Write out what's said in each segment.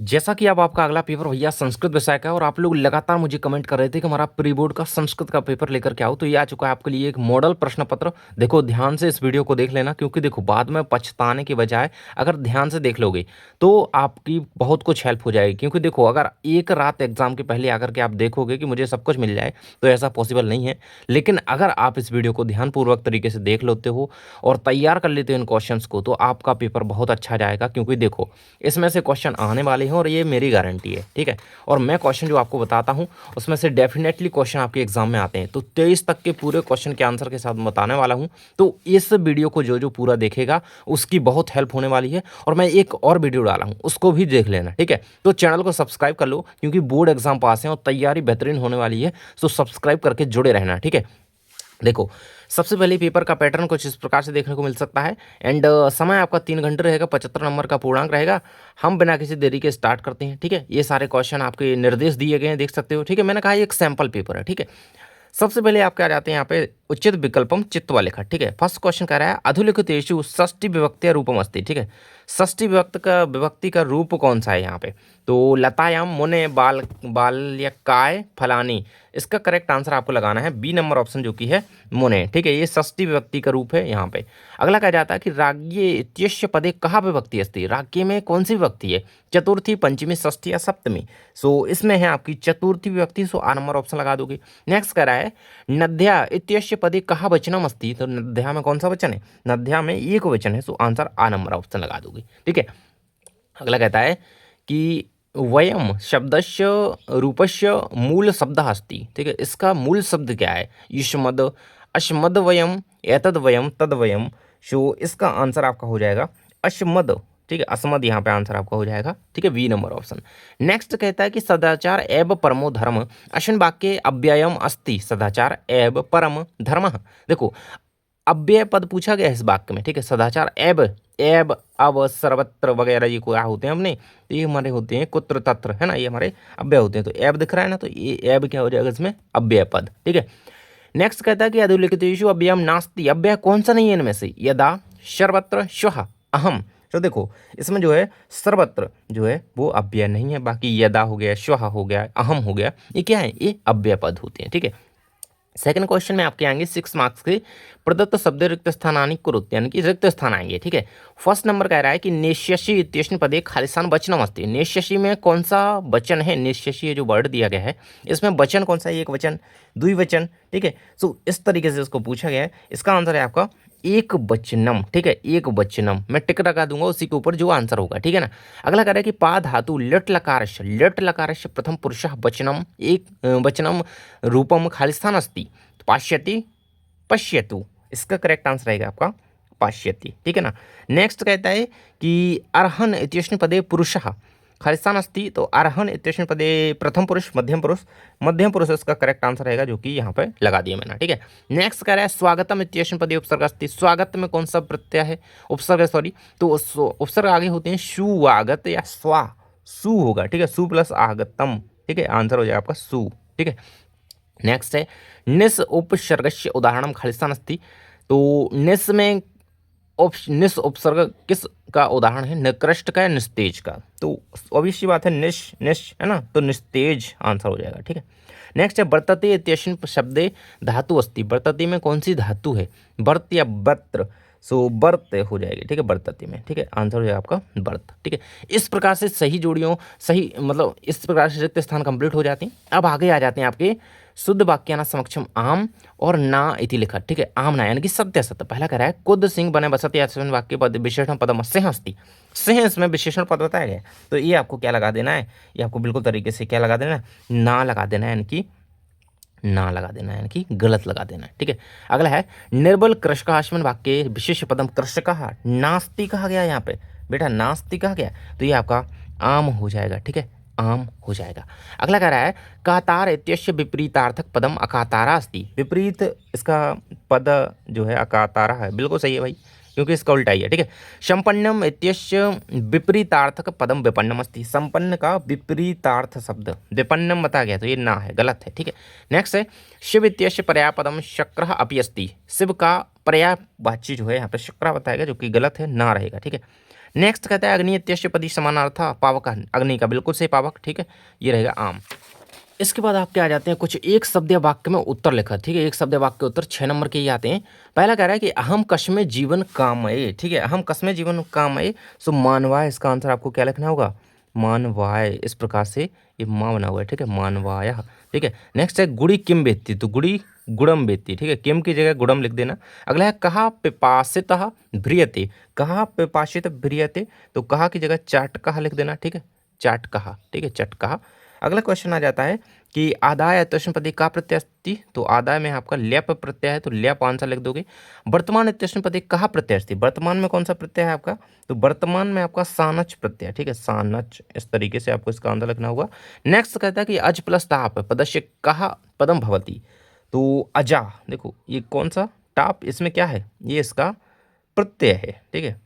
जैसा कि अब आपका अगला पेपर भैया संस्कृत विषय का है और आप लोग लगातार मुझे कमेंट कर रहे थे कि हमारा प्री बोर्ड का संस्कृत का पेपर लेकर के आओ, तो ये आ चुका है आपके लिए एक मॉडल प्रश्न पत्र। देखो ध्यान से इस वीडियो को देख लेना, क्योंकि देखो बाद में पछताने के बजाय अगर ध्यान से देख लोगे तो आपकी बहुत कुछ हेल्प हो जाएगी। क्योंकि देखो अगर एक रात एग्जाम के पहले आकर के आप देखोगे कि मुझे सब कुछ मिल जाए तो ऐसा पॉसिबल नहीं है। लेकिन अगर आप इस वीडियो को ध्यानपूर्वक तरीके से देख लेते हो और तैयार कर लेते हो इन क्वेश्चंस को, तो आपका पेपर बहुत अच्छा जाएगा। क्योंकि देखो इसमें से क्वेश्चन आने वाले हैं और ये मेरी गारंटी है, ठीक है। और मैं क्वेश्चन जो आपको बताता हूँ उसमें से डेफिनेटली क्वेश्चन आपके एग्जाम में आते हैं। तो 23 तक के पूरे क्वेश्चन के आंसर के साथ बताने वाला हूँ। तो इस वीडियो को जो जो पूरा देखेगा उसकी बहुत हेल्प होने वाली है। और मैं एक और वीडियो डाला हूँ, उसको भी देख लेना, ठीक है। तो चैनल को सब्सक्राइब कर लो, क्योंकि बोर्ड एग्जाम पास है और तैयारी बेहतरीन होने वाली है। तो सब्सक्राइब करके जुड़े रहना, ठीक है। देखो सबसे पहले पेपर का पैटर्न कुछ इस प्रकार से देखने को मिल सकता है। एंड समय आपका 3 घंटे रहेगा, 75 नंबर का पूर्णांक रहेगा। हम बिना किसी देरी के स्टार्ट करते हैं, ठीक है। ये सारे क्वेश्चन आपके निर्देश दिए गए हैं, देख सकते हो, ठीक है। मैंने कहा ये एक सैंपल पेपर है, ठीक है। सबसे पहले आप क्या जाते हैं यहाँ पे उचित विकल्पम चित्वा लिखा, ठीक है। फर्स्ट क्वेश्चन कह रहा है अधुलिखितेषु षष्ठी विभक्ति रूपम अस्ति, ठीक है। षष्ठी विभक्ति का रूप कौन सा है यहाँ पे? तो लतायाम मुने बाल्यकाय फलानी, इसका करेक्ट आंसर आपको लगाना है बी नंबर ऑप्शन जो कि है मुने, ठीक है। ये षष्ठी विभक्ति का रूप है यहाँ पे। अगला कहा जाता है कि राज्ञे इत्यस्य पदे कहाँ विभक्ति अस्ति, राज्य में कौन सी विभक्ति है? चतुर्थी, पंचमी, षष्ठी या सप्तमी? सो इसमें है आपकी चतुर्थी विभक्ति, सो आ नंबर ऑप्शन लगा दोगे। नेक्स्ट कह रहा है नद्या इत्यस्य पदे कहाँ वचनम अस्ति, तो नद्या में कौन सा वचन है? नद्या में एक वचन है, सो आंसर आ नंबर ऑप्शन लगा दोगे, ठीक है। अगला कहता है कि वयम शब्दस्य रूपस्य मूल शब्द अस्ति, ठीक है। इसका मूल शब्द क्या है? युष्मद, अश्मद वयम, एतद वयम, तद वयम। सो इसका आंसर आपका हो जाएगा अश्मद, ठीक है। असमद यहाँ पे आंसर आपका हो जाएगा, ठीक है, बी नंबर ऑप्शन। नेक्स्ट कहता है कि सदाचार एव परमो धर्म अश्विन वाक्य अव्ययम अस्ति, सदाचार एव परम धर्म। देखो अव्यय पद पूछा गया है इस वाक्य में, ठीक है। सदाचार एब, एब, अब, सर्वत्र वगैरह ये क्या होते हैं अपने, तो ये हमारे होते हैं कुत्र तत्र, है ना, ये हमारे अव्यय होते हैं। तो एब दिख रहा है ना, तो ये एब क्या हो जाएगा इसमें? अव्यय पद, ठीक है। नेक्स्ट कहता है कि अधुलिखितेषु अव्ययम नास्ति, अव्यय कौन सा नहीं है इनमें से? यदा, सर्वत्र, श्वः, अहम। तो देखो इसमें जो है सर्वत्र जो है वो अव्यय नहीं है, बाकी यदा हो गया, श्वः हो गया, अहम हो गया, ये क्या है? ये अव्यय पद होते हैं, ठीक है। सेकंड क्वेश्चन में आपके आएंगे 6 मार्क्स के, प्रदत्त शब्द रिक्त स्थानानि कुरुत, यानी कि रिक्त स्थान आएंगे, ठीक है। फर्स्ट नंबर कह रहा है कि नेष्यसि इत्यस्मिन् पदे खालिस्थान वचनम अस्ति, नेष्यसि में कौन सा वचन है? नेष्यसि ये जो वर्ड दिया गया है इसमें वचन कौन सा है? एक वचन, द्विवचन, ठीक है। सो इस तरीके से इसको पूछा गया है। इसका आंसर है आपका एक वचनम, ठीक है, एक वचनम। मैं टिक लगा दूंगा उसी के ऊपर जो आंसर होगा, ठीक है ना। अगला कह रहा है कि पा धातु लट लकारस्य प्रथम पुरुषः वचनम एक वचनम रूपम खालिस्थान अस्ति, तो पाश्यति, पश्यतु, इसका करेक्ट आंसर रहेगा आपका पाश्यति, ठीक है ना। नेक्स्ट कहता है कि अर्हन इत्यस्मिन् पदे पुरुषः खालिस्थान अस्ति, तो अर्हन इत्यस्मिन् पदे प्रथम पुरुष, मध्यम पुरुष इसका करेक्ट आंसर रहेगा, जो कि यहाँ पे लगा दिया मैंने, ठीक है। नेक्स्ट कह रहा है स्वागतम इत्यस्मिन् पदे उपसर्ग अस्ति, स्वागत में कौन सा प्रत्यय है? उपसर्ग है, सॉरी। तो उपसर्ग आगे होते हैं सुवागत या स्वा, सु होगा, ठीक है, सु प्लस आगतम, ठीक है, आंसर हो जाएगा आपका सु, ठीक है। नेक्स्ट है निस उपसर्गस्य उदाहरणम खालिस्थान अस्ति, तो निस में निस उपसर्ग किस का उदाहरण है? निकृष्ट का या निस्तेज का? तो ऑब्वियसली बात है निश है ना, तो निस्तेज आंसर हो जाएगा, ठीक है। नेक्स्ट है वर्तते इत्यस्मिन् शब्दे धातु अस्ति, वर्तते में कौन सी धातु है? वर्त या वत्र, सो वर्त हो जाएगी, ठीक है, वर्तते में, ठीक है, आंसर हो जाएगा आपका वर्त, ठीक है। इस प्रकार से सही जोड़ियों, सही मतलब इस प्रकार से रिक्त स्थान कंप्लीट हो जाते हैं। अब आगे आ जाते हैं आपके शुद्ध वाक्याना समक्षम आम और ना इति लिखा, ठीक है, आम ना यानी कि सत्य सत्य। पहला कह रहा है कुद सिंह बने बसत या वाक्य पद विशेषण पदम सिंह अस्ति, सिंह इसमें विशेषण पद बताया गया, तो ये आपको क्या लगा देना है? ये आपको बिल्कुल तरीके से क्या लगा देना है? ना लगा देना है, यानी कि ना लगा देना है, यानी कि गलत लगा देना है, ठीक है। अगला है निर्बल कृषकाश्मन वाक्य विशेष पदम कृषक नास्ति कहा गया, यहाँ पे बेटा नास्ति कहा गया, तो ये आपका आम हो जाएगा, ठीक है, आम हो जाएगा। अगला कह रहा है कातार इत्यस्य विपरीतार्थक पदम अकातारा अस्ति, विपरीत इसका पद जो है अकातारा है, बिल्कुल सही है भाई, क्योंकि इसका उल्टा ही है, ठीक है। संपन्नम इत्यस्य विपरीतार्थक पदम विपन्नम अस्ति, संपन्न का विपरीतार्थ शब्द विपन्नम बता गया, तो ये ना है, गलत है, ठीक है। नेक्स्ट है शिव इत्यस्य पर्याय पदम शक्रः अपि अस्ति, शिव का पर्यायवाची जो है यहाँ पे शक्र बताएगा, जो कि गलत है, ना रहेगा, ठीक है। नेक्स्ट कहता है अग्नि इत्यस्य पदी समानार्थ पावक, अग्नि का बिल्कुल सही पावक, ठीक है, ये रहेगा आम। इसके बाद आपके आ जाते हैं कुछ एक शब्द या वाक्य में उत्तर लिखा, ठीक है, एक शब्द या वाक्य के उत्तर 6 नंबर के ही आते हैं। पहला कह रहा है कि अहम कस्मे जीवन कामये, ठीक है, अहम कस्मे जीवन कामये, सो मानवाय, इसका आंसर आपको क्या लिखना होगा, मानवाय, इस प्रकार से ये माँ बना हुआ है, ठीक है, मानवाय, ठीक है। नेक्स्ट है गुड़ी किम बेत्ती, तो गुड़ी गुड़म बेत्ती, ठीक है, किम की जगह गुड़म लिख देना। अगला है कहा पिपासित भ्रियते, कहा पिपासित भ्रियते, तो कहा की जगह चाट कहा लिख देना, ठीक है, चाट कहा, ठीक है, चट कहा। अगला क्वेश्चन आ जाता है कि आदाय इत्यस्मिन् का प्रत्यय अस्ति, तो आदाय में आपका ल्यप प्रत्यय है, तो ल्यप आंसर लिख दोगे। वर्तमान इत्यस्मिन् पदे कहा प्रत्यय अस्ति, वर्तमान में कौन सा प्रत्यय है आपका, तो वर्तमान में आपका सानच प्रत्यय, ठीक है, सानच, इस तरीके से आपको इसका आंसर लिखना होगा। नेक्स्ट कहता है कि अज प्लस ताप पदस्य कहा पदम भवति, तो अजा, देखो ये कौन सा टाप, इसमें क्या है, ये इसका प्रत्यय है, ठीक है,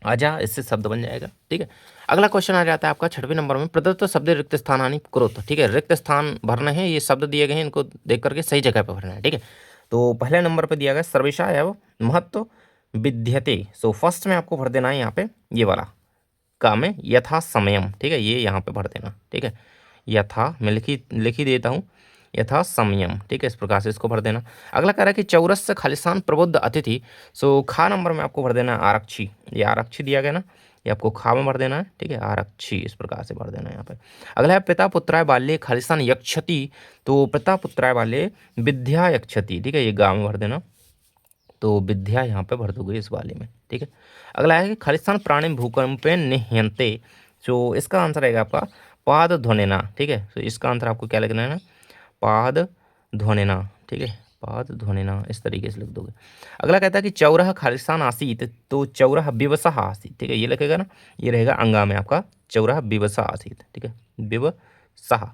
आजा, इससे शब्द बन जाएगा, ठीक है। अगला क्वेश्चन आ जाता है आपका 6वें नंबर में, प्रदत्त शब्द रिक्त स्थानानि कुरुत, ठीक है, रिक्त स्थान भरने हैं, ये शब्द दिए गए हैं, इनको देख करके सही जगह पे भरना है, ठीक है। तो पहले नंबर पे दिया गया सर्वेशा एवं महत्व विद्यते, सो फर्स्ट में आपको भर देना है यहाँ पे ये वाला का में यथा समयम, ठीक है, ये यहाँ पे भर देना, ठीक है, यथा मैं लिखी देता हूँ, यथा समयम, ठीक है, इस प्रकार से इसको भर देना। अगला कह रहा है कि चौरस से खालिस्तान प्रबुद्ध अतिथि, सो खा नंबर में आपको भर देना है आरक्षी, ये आरक्षी दिया गया ना, ये आपको खा में भर देना है, ठीक है, आरक्षी, इस प्रकार से भर देना है यहाँ पे। अगला है पिता पुत्राय बाल्ये खालिस्तान यक्षति, तो पिता पुत्राय बाल्ये विद्या यक्षति, ठीक है, ये गाँव में भर देना, तो विद्या यहाँ पे भर दोगे इस वाले में, ठीक है। अगला है कि खालिस्तान प्राणी भूकंपे निहयन्ते, जो इसका आंसर रहेगा आपका पाद ध्वनिना, ठीक है, तो इसका आंसर आपको क्या लिखना है ना, पाद ध्वनिना, ठीक है, पाद ध्वनिना, इस तरीके से लिख दोगे। अगला कहता है कि चौरह खालिस्तान आसीत, तो चौरह विवसः आसीत, ठीक है, ये लिखेगा ना, ये रहेगा अंगा में आपका चौरह विवसः आसीत, ठीक है, विवसः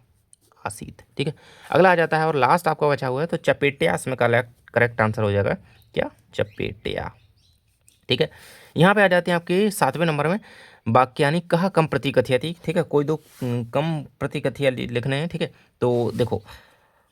आसीत, ठीक है। अगला आ जाता है और लास्ट आपका बचा हुआ है, तो चपेटिया, इसमें करेक्ट आंसर हो जाएगा क्या, चपेटिया, ठीक है। यहाँ पे आ जाते हैं आपके 7वें नंबर में, वाक्यानि कह कम प्रतिकथयति, ठीक है, कोई दो कम प्रतिकथ्य लिखने हैं, ठीक है। तो देखो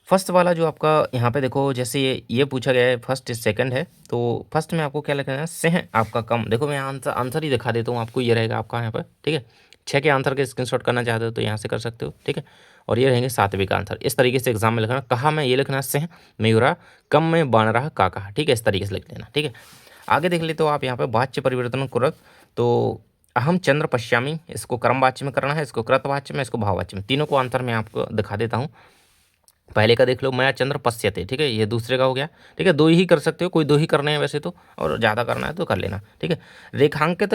फर्स्ट वाला जो आपका यहाँ पे देखो, जैसे ये पूछा गया है, फर्स्ट सेकंड है, तो फर्स्ट में आपको क्या लिखना है, सेह आपका कम, देखो मैं आंसर ही दिखा देता हूँ आपको, ये रहेगा आपका यहाँ पर, ठीक है, 6 के आंसर के स्क्रीनशॉट करना चाहते हो तो यहाँ से कर सकते हो, ठीक है, और ये रहेंगे 7वें का आंसर, इस तरीके से एग्जाम में लिखना, कहा में ये लिखना सेह मयूरा, कम में बाण रहा का कहा, ठीक है, इस तरीके से लिख लेना, ठीक है। आगे देख ले तो आप यहाँ पे वाच्य परिवर्तन कुरत, तो अहम चंद्र पश्यामी, इसको कर्म वाच्य में करना है, इसको कृत वाच्य में, इसको भाव वाच्य में, तीनों को आंसर मैं आपको दिखा देता हूँ। पहले का देख लो, मैं चंद्र पश्यते, ठीक है, ये दूसरे का हो गया, ठीक है, 2 ही कर सकते हो, कोई 2 ही करने हैं वैसे तो, और ज़्यादा करना है तो कर लेना, ठीक है। रेखांकित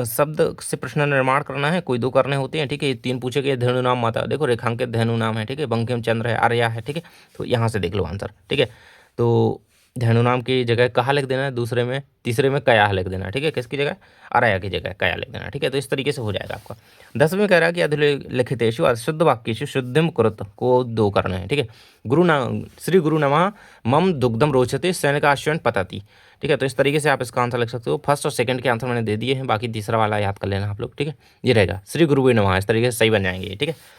शब्द से प्रश्न निर्माण करना है, कोई 2 करने होते हैं, ठीक है, ये 3 पूछे गए, धेनु नाम माता, देखो रेखांकित धेनु नाम है, ठीक है, बंकिम चंद्र है, आर्या है, ठीक है, तो यहाँ से देख लो आंसर, ठीक है। तो धेनु नाम की जगह कहा लिख देना है, दूसरे में, तीसरे में कया लिख देना है, ठीक है, किसकी जगह, अरया की जगह कया लिख देना है, ठीक है, तो इस तरीके से हो जाएगा आपका। 10वें कह रहा है कि अधोलिखितेषु अशुद्ध वाक्येषु शुद्धिम कुरुत, को 2 करना है, ठीक है। गुरु नाम श्री गुरु नमः मम दुग्धम रोचते सैनिकाश्वन पतति, ठीक है, तो इस तरीके से आप इसका आंसर लिख सकते हो। फर्स्ट और सेकंड के आंसर मैंने दे दिए हैं, बाकी तीसरा वाला याद कर लेना आप लोग, ठीक है, ये रहेगा श्री गुरु नमः, इस तरीके से सही बन जाएंगे, ठीक है।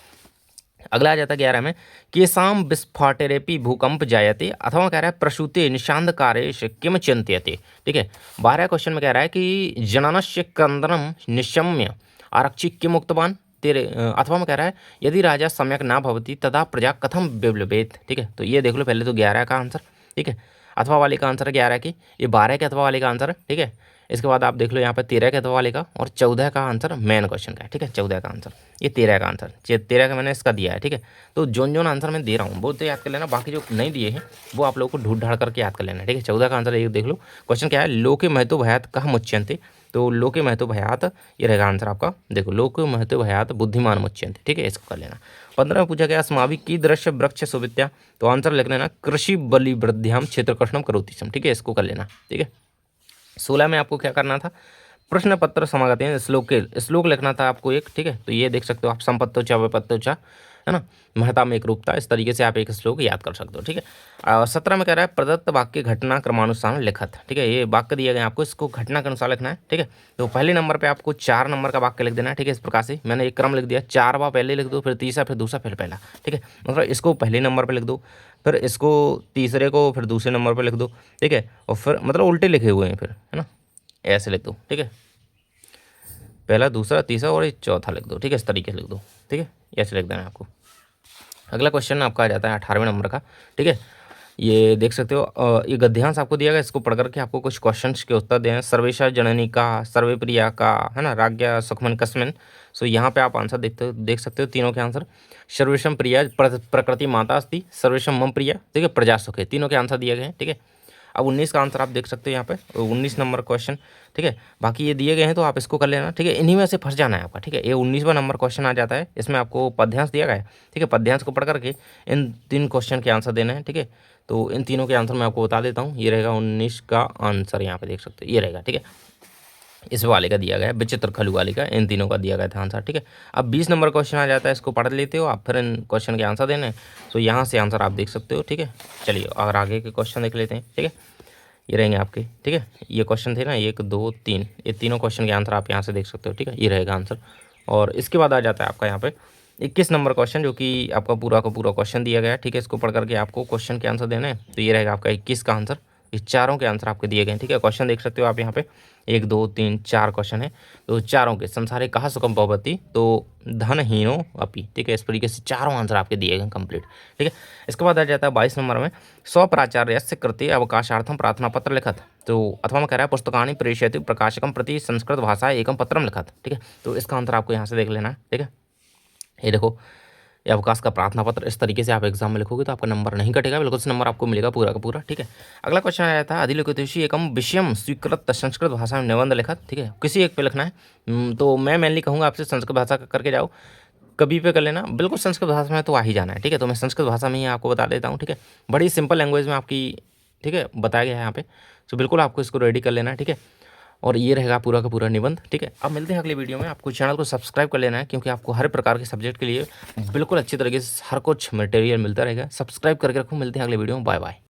अगला आ जाता है 11 में, केसाम विस्फाटेरेपि भूकंप जायते, अथवा कह रहा है प्रसूते निशांत कारेश किम चिंत्यते, ठीक है। 12 क्वेश्चन में कह रहा है कि जननस्य क्रंदनम निशम्य आरक्षी किम उक्तवान तेरे, अथवा में कह रहा है यदि राजा सम्यक ना भवती तदा प्रजा कथम विप्लवेत, ठीक है, तो ये देख लो पहले तो 11 का आंसर, ठीक है, अथवा वाले का आंसर है 11 की, ये 12 के अथवा वाले का आंसर है, ठीक है। इसके बाद आप देख लो यहाँ पर 13 के अथवा वाले का, और 14 का आंसर मेन क्वेश्चन का है, ठीक है, 14 का आंसर, ये 13 का आंसर, 13 का मैंने इसका दिया है, ठीक है। तो जोन आंसर मैं दे रहा हूँ वो तो याद कर लेना, बाकी जो नहीं दिए हैं वो आप लोगों को ढूंढ ढाड़ करके याद कर लेना, ठीक है। 14 का आंसर ये देख लो, क्वेश्चन क्या है, लोके महतो भयात कह मुच्यंते, तो लोके महतो भयात ये रहेगा आंसर आपका, देखो लोके महतो भयात बुद्धिमान मुच्यंते, ठीक है, इसको कर लेना। 15 में पूछा गया अस्माभि की दृश्य वृक्ष सुविद्या, तो आंसर लिख लेना कृषि बलि वृद्ध्याम क्षेत्र कृष्णम करोतिशम, ठीक है, इसको कर लेना, ठीक है। 16 में आपको क्या करना था, प्रश्न पत्र समागत है, श्लोक लिखना था आपको एक, ठीक है, तो ये देख सकते हो आप, संपत्तोचा विपत्तोचा, है ना, महता में एक रूपता, इस तरीके से आप एक श्लोक याद कर सकते हो, ठीक है। और 17 में कह रहा है प्रदत्त वाक्य घटना क्रमानुसार लिखत, ठीक है, ये वाक्य दिया गया आपको, इसको घटना के अनुसार लिखना है, ठीक है। तो पहले नंबर पे आपको 4 नंबर का वाक्य लिख देना है, ठीक है, इस प्रकार से मैंने एक क्रम लिख दिया, 4 बार पहले लिख दो, फिर तीसरा, फिर दूसरा, फिर पहला, ठीक है, मतलब इसको पहले नंबर पर लिख दो, फिर इसको तीसरे को फिर दूसरे नंबर पर लिख दो, ठीक है, और फिर मतलब उल्टे लिखे हुए हैं फिर, है ना, ऐसे लिख दो, ठीक है। पहला, दूसरा, तीसरा और ये चौथा लिख दो। ठीक है, इस तरीके से लिख दो। ठीक है, ऐसे लिख देना है आपको। अगला क्वेश्चन आपका आ जाता है 18वें नंबर का। ठीक है, ये देख सकते हो, ये गद्यांश आपको दिया गया, इसको पढ़ करके आपको कुछ क्वेश्चंस के उत्तर दें। सर्वेशा जननी का, सर्वे प्रिया का, है ना, राज्ञा सुखमन कस्मिन। सो यहाँ पे आप आंसर देख सकते हो तीनों के आंसर। सर्वेशम प्रिया प्रकृति माता अस्ति, सर्वेशम मम प्रिया, ठीक है, प्रजा सुखे, तीनों के आंसर दिए गए हैं। ठीक है, अब 19 का आंसर आप देख सकते हो यहाँ पे, 19 नंबर क्वेश्चन। ठीक है, बाकी ये दिए गए हैं तो आप इसको कर लेना। ठीक है, इन्हीं में से फंस जाना है आपका। ठीक है, ये 19वां नंबर क्वेश्चन आ जाता है, इसमें आपको पद्यांश दिया गया है। ठीक है, पद्यांश को पढ़ करके इन 3 क्वेश्चन के आंसर देना है। ठीक है, तो इन तीनों के आंसर मैं आपको बता देता हूँ। ये रहेगा 19 का आंसर, यहाँ पे देख सकते हो ये रहेगा। ठीक है, इस वाले का दिया गया है, विचित्र खलु वाले का, इन तीनों का दिया गया था आंसर। ठीक है, अब 20 नंबर क्वेश्चन आ जाता है, इसको पढ़ लेते हो आप, फिर इन क्वेश्चन के आंसर देने। तो यहाँ से आंसर आप देख सकते हो। ठीक है, चलिए और आगे के क्वेश्चन देख लेते हैं। ठीक है, ये रहेंगे आपके। ठीक है, ये क्वेश्चन थे ना 1 2 3, ये तीनों क्वेश्चन के आंसर आप यहाँ से देख सकते हो। ठीक है, ये रहेगा आंसर। और इसके बाद आ जाता है आपका यहाँ पे 21 नंबर क्वेश्चन, जो कि आपका पूरा का पूरा क्वेश्चन दिया गया है। ठीक है, इसको पढ़ करके आपको क्वेश्चन के आंसर देने हैं। तो ये रहेगा आपका 21 का आंसर। इस चारों के आंसर आपके दिए गए हैं। ठीक है, क्वेश्चन देख सकते हो आप यहाँ पे 1 2 3 4 क्वेश्चन है। तो चारों के संसारे कहा सुखम भवति, तो धनहीनो अपि। ठीक है, इस तरीके से चारों आंसर आपके दिए गए कंप्लीट। ठीक है, इसके बाद आ जाता है 22 नंबर में, स्वप्राचार्यस्य कृते अवकाशार्थम प्रार्थना पत्र लिखत। तो अथवा में कह रहा है पुस्तकानि प्रेषयति प्रकाशकम प्रति संस्कृत भाषा एकम पत्रम लिखत। ठीक है, तो इसका आंसर आपको यहाँ से देख लेना है। ठीक है, ये देखो, ये अवकाश का प्रार्थना पत्र, इस तरीके से आप एग्जाम में लिखोगे तो आपका नंबर नहीं कटेगा, बिल्कुल से नंबर आपको मिलेगा पूरा का पूरा। ठीक है, अगला क्वेश्चन आ जाता है अधिलिखितेषु एकम विषयम स्वीकृत संस्कृत भाषा में निबंध लिखत। ठीक है, किसी एक पे लिखना है। तो मैं मेनली कहूँगा आपसे संस्कृत भाषा का करके जाओ, कभी पे कर लेना, बिल्कुल संस्कृत भाषा में तो आ ही जाना है। ठीक है, तो मैं संस्कृत भाषा में ही आपको बता देता हूँ। ठीक है, बड़ी सिंपल लैंग्वेज में आपकी, ठीक है, बताया गया है यहाँ पे। तो बिल्कुल आपको इसको रेडी कर लेना है। ठीक है, और ये रहेगा पूरा का पूरा निबंध। ठीक है, अब मिलते हैं अगले वीडियो में। आपको चैनल को सब्सक्राइब कर लेना है, क्योंकि आपको हर प्रकार के सब्जेक्ट के लिए बिल्कुल अच्छी तरीके से हर कुछ मटेरियल मिलता रहेगा। सब्सक्राइब करके रखो। मिलते हैं अगले वीडियो में। Bye bye.